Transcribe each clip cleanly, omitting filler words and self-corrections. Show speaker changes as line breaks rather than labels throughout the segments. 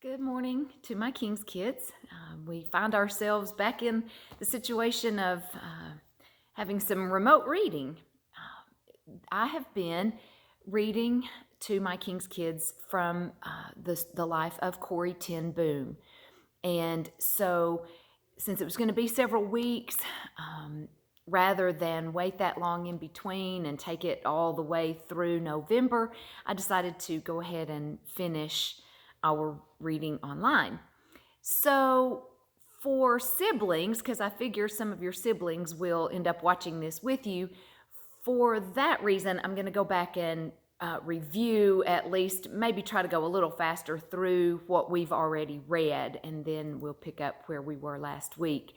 Good morning to my King's kids. We find ourselves back in the situation of having some remote reading. I have been reading to my King's kids from the life of Corrie Ten Boom. And so, since it was going to be several weeks, rather than wait that long in between and take it all the way through November, I decided to go ahead and finish our reading online. So, for siblings, because I figure some of your siblings will end up watching this with you, for that reason, I'm going to go back and review, at least maybe try to go a little faster through what we've already read, and then we'll pick up where we were last week.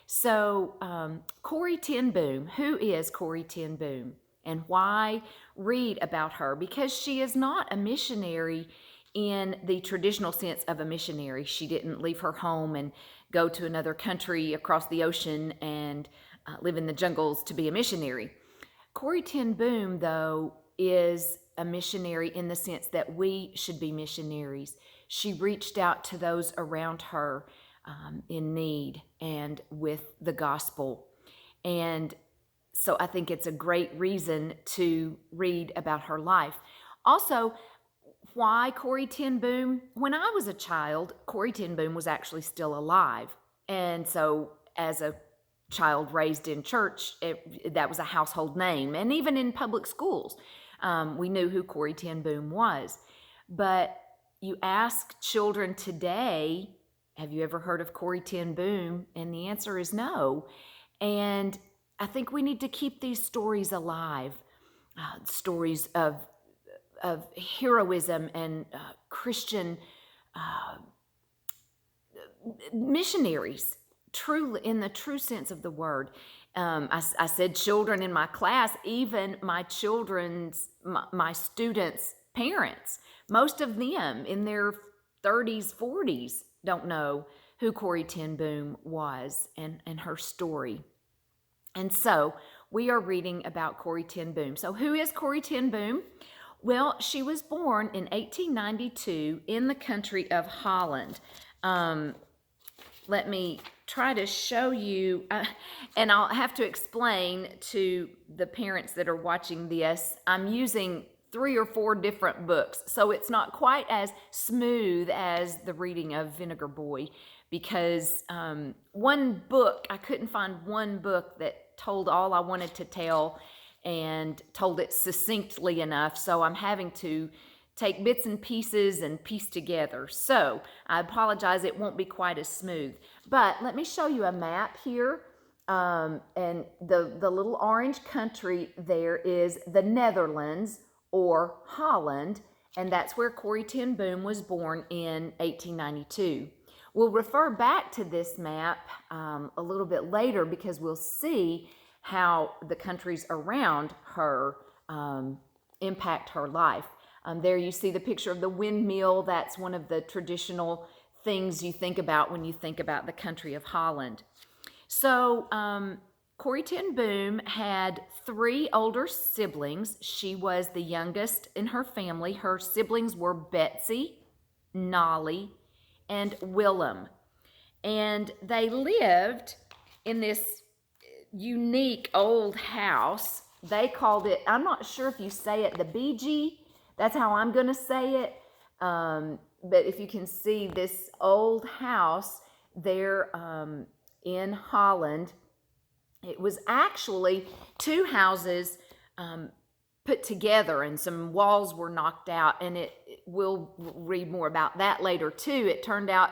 So, Corrie Ten Boom. Who is Corrie Ten Boom? And why read about her? Because she is not a missionary in the traditional sense of a missionary. She didn't leave her home and go to another country across the ocean and live in the jungles to be a missionary. Corrie Ten Boom, though, is a missionary in the sense that we should be missionaries. She reached out to those around her in need and with the gospel. And so I think it's a great reason to read about her life. Also, why Corrie Ten Boom? When I was a child, Corrie Ten Boom was actually still alive. And so, as a child raised in church, that was a household name. And even in public schools, we knew who Corrie Ten Boom was. But you ask children today, have you ever heard of Corrie Ten Boom? And the answer is no. And I think we need to keep these stories alive, stories of heroism and Christian missionaries, truly in the true sense of the word. I said children in my class, even my students' parents, most of them in their 30s, 40s don't know who Corrie Ten Boom was and her story. And so we are reading about Corrie Ten Boom. So who is Corrie Ten Boom? Well, she was born in 1892 in the country of Holland. Let me try to show you, and I'll have to explain to the parents that are watching this, I'm using 3 or 4 different books, so it's not quite as smooth as the reading of Vinegar Boy, because one book, I couldn't find one book that told all I wanted to tell and told it succinctly enough, so I'm having to take bits and pieces and piece together. So I apologize, it won't be quite as smooth. But let me show you a map here. And the little orange country there is the Netherlands or Holland, and that's where Corrie Ten Boom was born in 1892. We'll refer back to this map a little bit later because we'll see how the countries around her impact her life. There you see the picture of the windmill. That's one of the traditional things you think about when you think about the country of Holland. So Corrie Ten Boom had 3 older siblings. She was the youngest in her family. Her siblings were Betsy, Nolly, and Willem. And they lived in this unique old house. They called it, I'm not sure if you say it, the BG. That's how I'm going to say it. But if you can see this old house there in Holland, it was actually 2 houses put together and some walls were knocked out, and we'll read more about that later too. It turned out,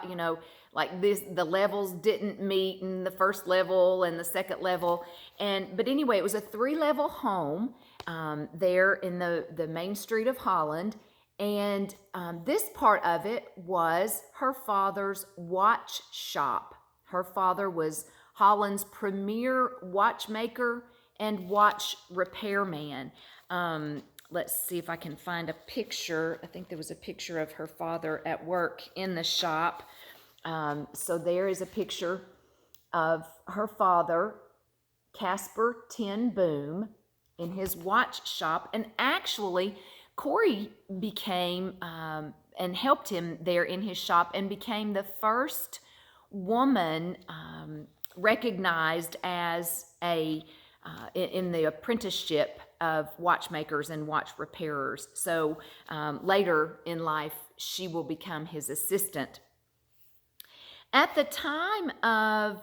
like this, the levels didn't meet in the first level and the second level. But anyway, it was a 3-level home there in the main street of Holland. And this part of it was her father's watch shop. Her father was Holland's premier watchmaker and watch repairman. Let's see if I can find a picture. I think there was a picture of her father at work in the shop. So there is a picture of her father, Casper Ten Boom, in his watch shop. And actually, Corrie became and helped him there in his shop, and became the first woman recognized as in the apprenticeship of watchmakers and watch repairers. So later in life, she will become his assistant. At the time of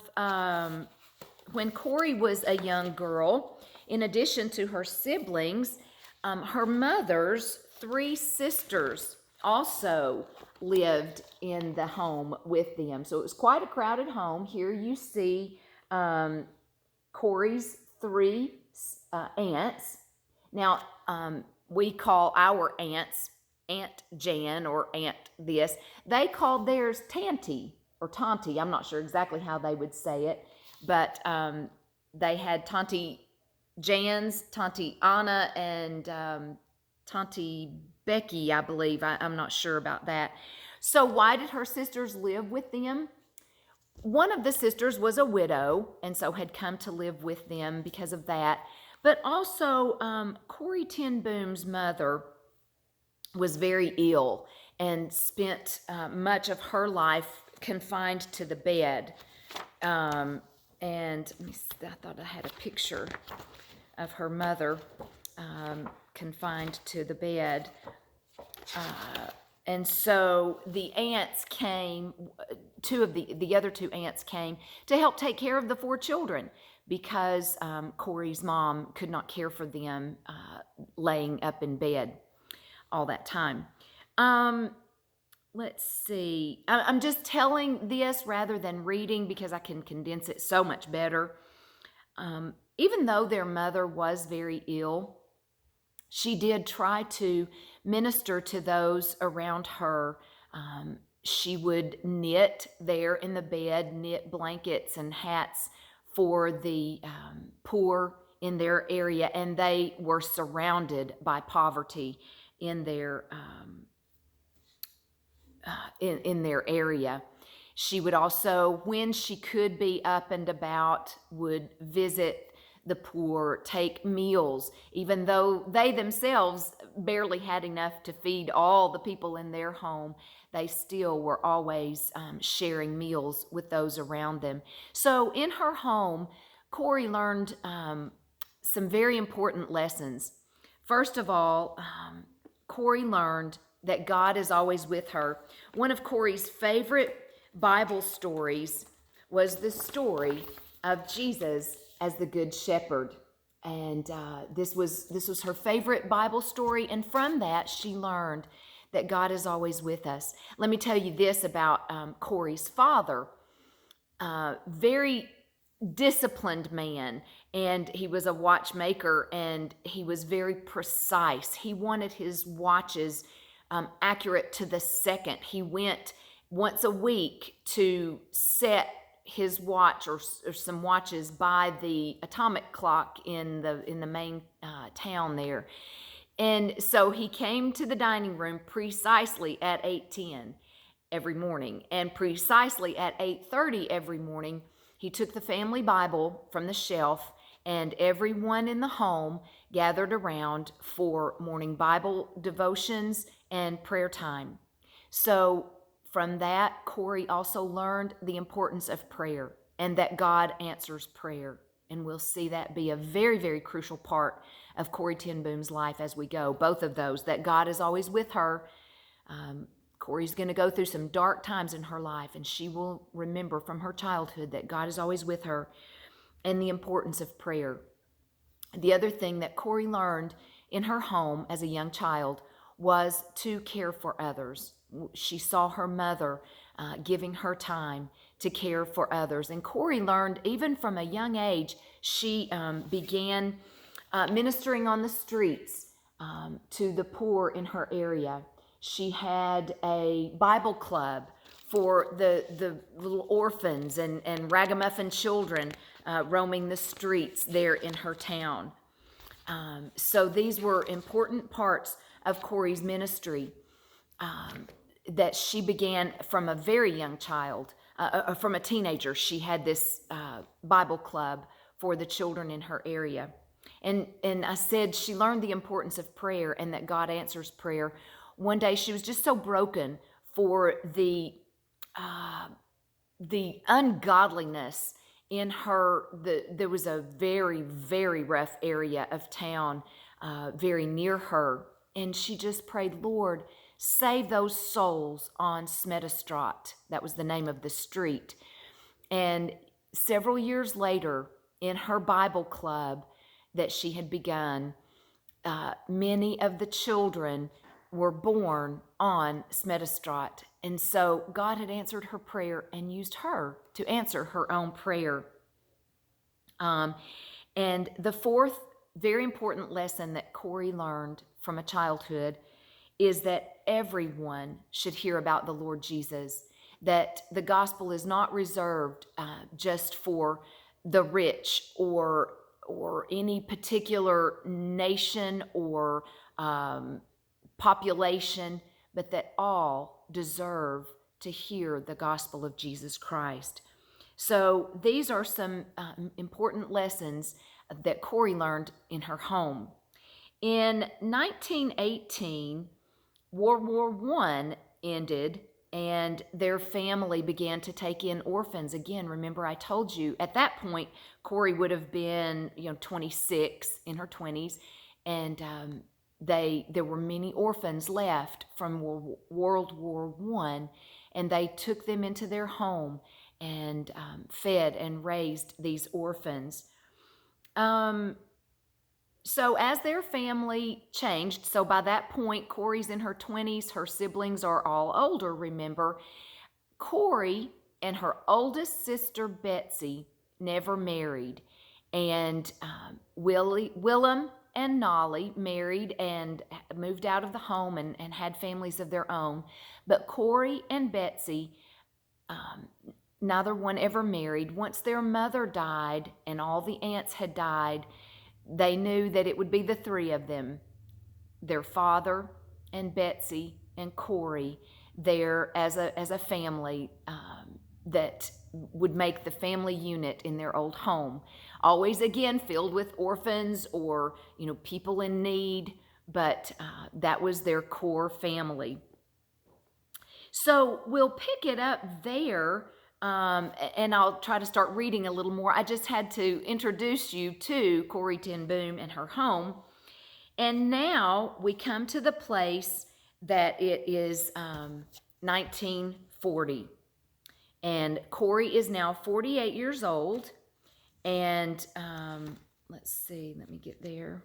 when Corrie was a young girl, in addition to her siblings, her mother's 3 sisters also lived in the home with them. So it was quite a crowded home. Here you see Corrie's 3 aunts. Now, we call our aunts Aunt Jan or Aunt this. They called theirs Tanty or Tonty. I'm not sure exactly how they would say it, but they had Tonty Jan's, Tonty Anna, and Tonty Becky, I believe. I'm not sure about that. So why did her sisters live with them? One of the sisters was a widow, and so had come to live with them because of that. But also, Corrie ten Boom's mother was very ill and spent much of her life confined to the bed. And let me see, I thought I had a picture of her mother confined to the bed. And so the aunts came, the other 2 aunts came to help take care of the 4 children because Corrie's mom could not care for them laying up in bed all that time. Let's see. I'm just telling this rather than reading because I can condense it so much better. Even though their mother was very ill, she did try to minister to those around her. She would knit there in the bed, knit blankets and hats for the poor in their area, and they were surrounded by poverty in their in their area. She would also, when she could be up and about, would visit the poor, take meals, even though they themselves barely had enough to feed all the people in their home. They still were always sharing meals with those around them. So in her home, Corrie learned some very important lessons. First of all, Corrie learned that God is always with her. One of Corrie's favorite Bible stories was the story of Jesus as the Good Shepherd. And this was her favorite Bible story. And from that, she learned that God is always with us. Let me tell you this about Corrie's father. Very disciplined man, and he was a watchmaker, and he was very precise. He wanted his watches accurate to the second. He went once a week to set his watch or some watches by the atomic clock in the main town there. And so he came to the dining room precisely at 8:10 every morning, and precisely at 8:30 every morning he took the family Bible from the shelf, and everyone in the home gathered around for morning Bible devotions and prayer time. So from that, Corrie also learned the importance of prayer and that God answers prayer. And we'll see that be a very, very crucial part of Corrie ten Boom's life as we go. Both of those, that God is always with her. Corrie's going to go through some dark times in her life, and she will remember from her childhood that God is always with her, and the importance of prayer. The other thing that Corrie learned in her home as a young child was to care for others. She saw her mother giving her time to care for others. And Corrie learned, even from a young age, she began ministering on the streets to the poor in her area. She had a Bible club for the little orphans and ragamuffin children roaming the streets there in her town. So these were important parts of Corrie's ministry that she began from a very young child, from a teenager. She had this Bible club for the children in her area. And I said she learned the importance of prayer and that God answers prayer. one day she was just so broken for the ungodliness in there was a very, very rough area of town very near her. And she just prayed, Lord, save those souls on Smetastraat. That was the name of the street. And several years later, in her Bible club that she had begun, many of the children were born on Smetastraat. And so God had answered her prayer and used her to answer her own prayer. And the fourth very important lesson that Corrie learned from a childhood is that everyone should hear about the Lord Jesus, that the gospel is not reserved just for the rich or any particular nation or population, but that all deserve to hear the gospel of Jesus Christ. So these are some important lessons that Corrie learned in her home. In 1918, World War I ended, and their family began to take in orphans. Again, remember I told you at that point, Corrie would have been 26, in her 20s, and there were many orphans left from World War I, and they took them into their home and fed and raised these orphans. So as their family changed, so by that point, Corrie's in her 20s, her siblings are all older, remember. Corrie and her oldest sister, Betsy, never married. And Willem and Nolly married and moved out of the home and had families of their own. But Corrie and Betsy, neither one ever married. Once their mother died and all the aunts had died, they knew that it would be the three of them, their father and Betsy and Corrie, there as a family that would make the family unit in their old home. Always, again, filled with orphans or people in need, but that was their core family. So we'll pick it up there. And I'll try to start reading a little more. I just had to introduce you to Corrie ten Boom and her home. And now we come to the place that it is 1940. And Corrie is now 48 years old. And let's see, let me get there.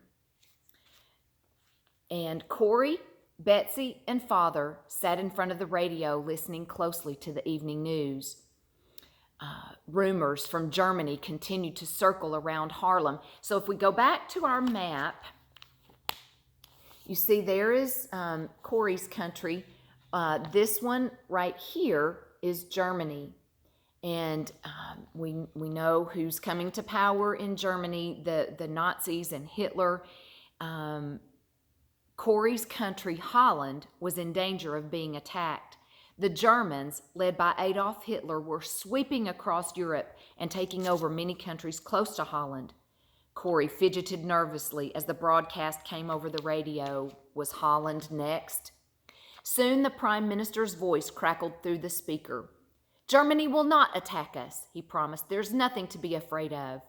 And Corrie, Betsy, and father sat in front of the radio listening closely to the evening news. Rumors from Germany continued to circle around Haarlem. So if we go back to our map, you see there is Corrie's country. This one right here is Germany. And we know who's coming to power in Germany, the Nazis and Hitler. Corrie's country, Holland, was in danger of being attacked. The Germans, led by Adolf Hitler, were sweeping across Europe and taking over many countries close to Holland. Corrie fidgeted nervously as the broadcast came over the radio. Was Holland next? Soon the Prime Minister's voice crackled through the speaker. Germany will not attack us, he promised. There's nothing to be afraid of.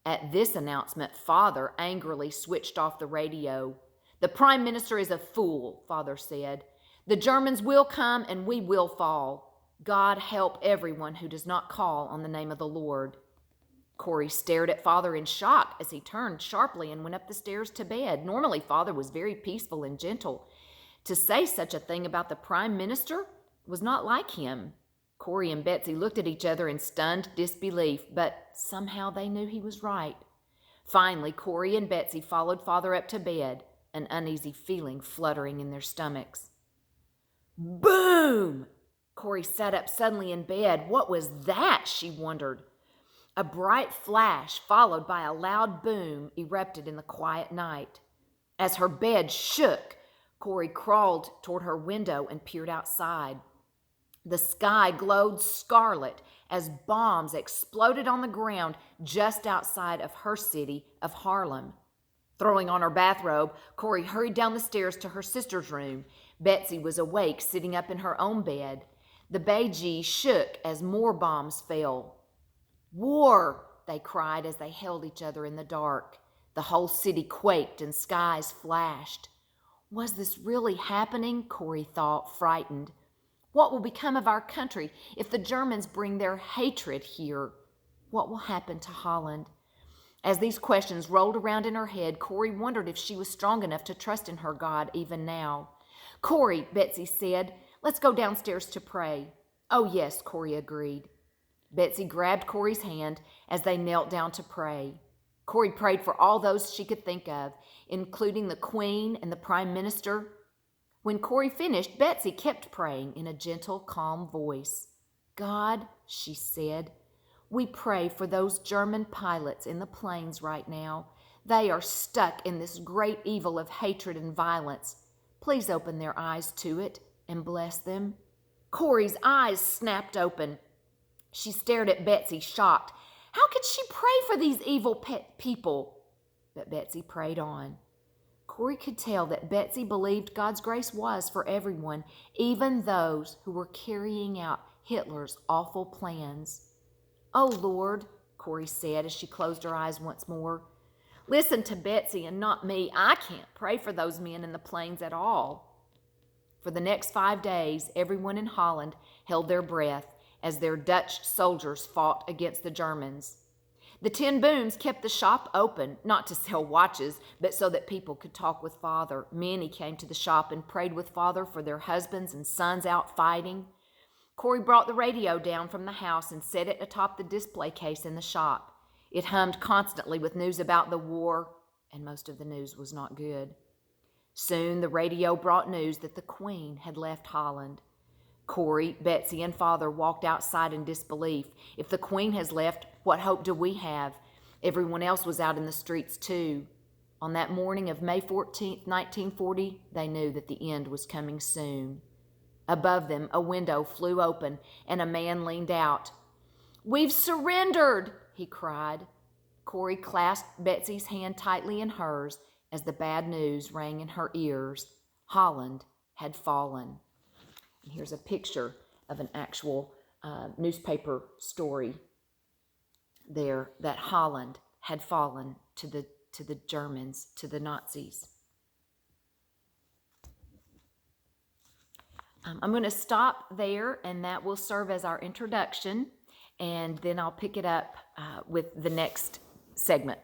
At this announcement, Father angrily switched off the radio. The Prime Minister is a fool, Father said. The Germans will come and we will fall. God help everyone who does not call on the name of the Lord. Corrie stared at Father in shock as he turned sharply and went up the stairs to bed. Normally, Father was very peaceful and gentle. To say such a thing about the Prime Minister was not like him. Corrie and Betsy looked at each other in stunned disbelief, but somehow they knew he was right. Finally, Corrie and Betsy followed Father up to bed, an uneasy feeling fluttering in their stomachs. Boom! Corrie sat up suddenly in bed. What was that? She wondered. A bright flash, followed by a loud boom, erupted in the quiet night. As her bed shook, Corrie crawled toward her window and peered outside. The sky glowed scarlet as bombs exploded on the ground just outside of her city of Haarlem. Throwing on her bathrobe, Corrie hurried down the stairs to her sister's room. Betsy was awake, sitting up in her own bed. The Beiji shook as more bombs fell. "War!" they cried as they held each other in the dark. The whole city quaked and skies flashed. Was this really happening? Corey thought, frightened. What will become of our country if the Germans bring their hatred here? What will happen to Holland? As these questions rolled around in her head, Corey wondered if she was strong enough to trust in her God even now. "Corey," Betsy said, "let's go downstairs to pray." "Oh, yes," Corey agreed. Betsy grabbed Corey's hand as they knelt down to pray. Corey prayed for all those she could think of, including the Queen and the Prime Minister. When Corey finished, Betsy kept praying in a gentle, calm voice. "God," she said, "we pray for those German pilots in the planes right now. They are stuck in this great evil of hatred and violence. Please open their eyes to it and bless them." Corey's eyes snapped open. She stared at Betsy, shocked. How could she pray for these evil people? But Betsy prayed on. Corey could tell that Betsy believed God's grace was for everyone, even those who were carrying out Hitler's awful plans. "Oh, Lord," Corey said as she closed her eyes once more. "Listen to Betsy and not me. I can't pray for those men in the planes at all." For the next 5 days, everyone in Holland held their breath as their Dutch soldiers fought against the Germans. The Ten Booms kept the shop open, not to sell watches, but so that people could talk with Father. Many came to the shop and prayed with Father for their husbands and sons out fighting. Corey brought the radio down from the house and set it atop the display case in the shop. It hummed constantly with news about the war, and most of the news was not good. Soon the radio brought news that the Queen had left Holland. Corey, Betsy, and Father walked outside in disbelief. If the Queen has left, what hope do we have? Everyone else was out in the streets too. On that morning of May 14th, 1940, they knew that the end was coming soon. Above them, a window flew open, and a man leaned out. "We've surrendered!" he cried. Corey clasped Betsy's hand tightly in hers as the bad news rang in her ears. Holland had fallen. And here's a picture of an actual newspaper story there that Holland had fallen to the Germans, to the Nazis. I'm going to stop there, and that will serve as our introduction, and then I'll pick it up with the next segment.